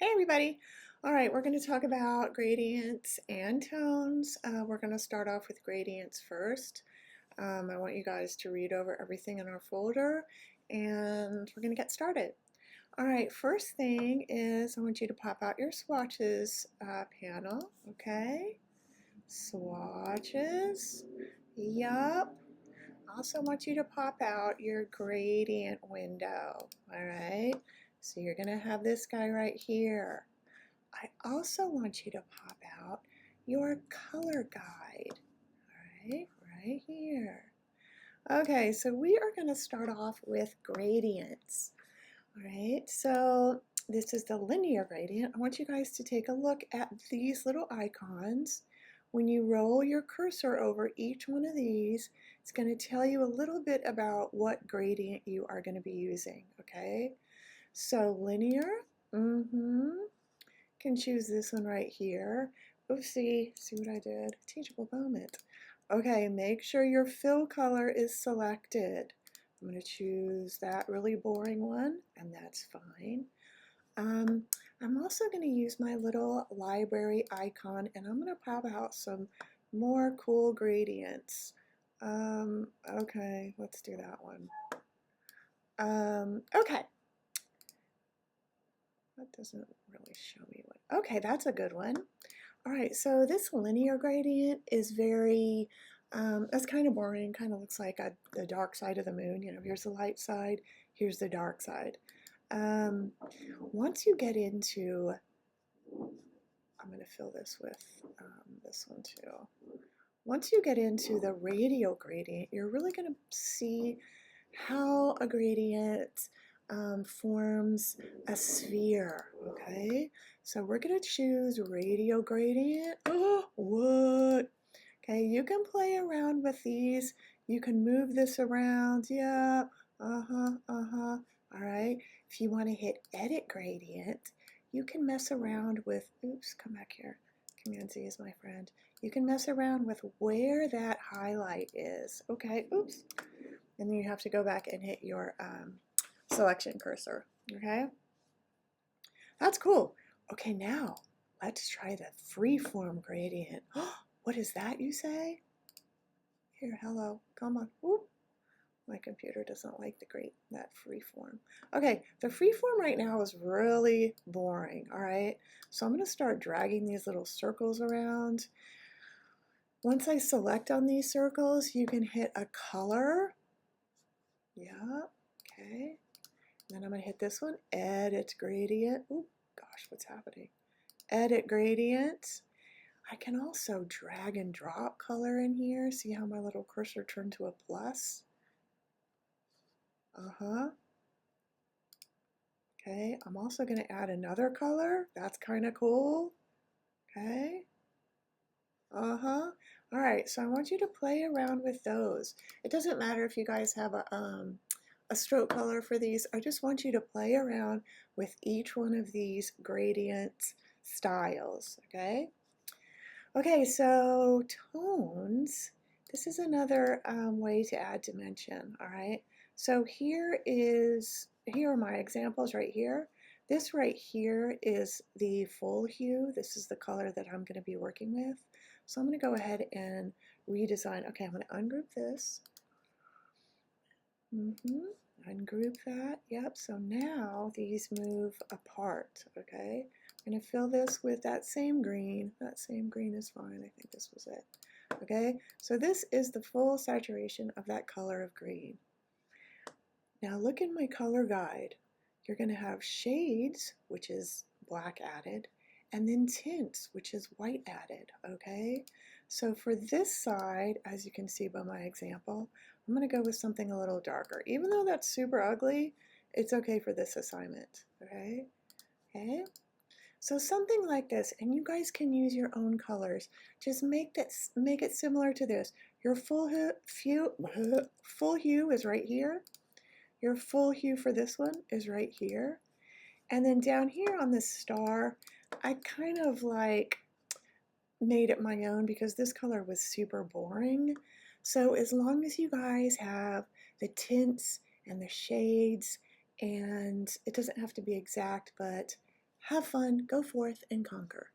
Hey everybody! All right, we're going to talk about gradients and tones. We're going to start off with gradients first. I want you guys to read over everything in our folder and we're going to get started. All right, first thing is I want you to pop out your swatches panel, okay? Swatches, yup. Also want you to pop out your gradient window, all right? So you're going to have this guy right here. I also want you to pop out your color guide, all right here. Okay, so we are going to start off with gradients, all right? So this is the linear gradient. I want you guys to take a look at these little icons. When you roll your cursor over each one of these, it's going to tell you a little bit about what gradient you are going to be using, okay? So linear, can choose this one right here. Oopsie, see what I did? Teachable moment. Okay, make sure your fill color is selected. I'm going to choose that really boring one, and that's fine. I'm also going to use my little library icon, and I'm going to pop out some more cool gradients. Okay, let's do that one. Okay. That doesn't really show me what. Okay, that's a good one. All right, so this linear gradient is very, that's kind of boring, kind of looks like the dark side of the moon. You know, here's the light side, here's the dark side. Once you get into, I'm going to fill this with this one too. Once you get into the radial gradient, you're really going to see how a gradient forms a sphere, okay? So we're going to choose radial gradient. Oh, what? Okay, you can play around with these. You can move this around. Yeah, all right. If you want to hit edit gradient, you can mess around with, oops, come back here. Command Z is my friend. You can mess around with where that highlight is. Okay, oops. And then you have to go back and hit your selection cursor, okay? That's cool. Okay, now let's try the freeform gradient. What is that, you say? Here, hello, come on. Whoop. My computer doesn't like that freeform. Okay, the freeform right now is really boring, all right? So I'm gonna start dragging these little circles around. Once I select on these circles, you can hit a color. Yeah, okay. Then I'm going to hit this one, edit gradient. Oh gosh, what's happening? Edit gradient. I can also drag and drop color in here. See how my little cursor turned to a plus? Okay, I'm also going to add another color. That's kind of cool. Okay. All right, so I want you to play around with those. It doesn't matter if you guys have a stroke color for these. I just want you to play around with each one of these gradient styles, okay? Okay, so tones. This is another way to add dimension, all right? So here are my examples right here. This right here is the full hue. This is the color that I'm going to be working with. So I'm going to go ahead and redesign. Okay, I'm going to ungroup this. Ungroup that. Yep, so now these move apart, okay? I'm going to fill this with that same green. That same green is fine. I think this was it. Okay, so this is the full saturation of that color of green. Now look in my color guide. You're going to have shades, which is black added, and then tints, which is white added, okay? So for this side, as you can see by my example, I'm going to go with something a little darker. Even though that's super ugly, it's okay for this assignment, okay? Okay? So something like this, and you guys can use your own colors. Just make it similar to this. Your full hue is right here. Your full hue for this one is right here. And then down here on this star, I kind of like made it my own because this color was super boring. So as long as you guys have the tints and the shades, and it doesn't have to be exact, but have fun, go forth and conquer.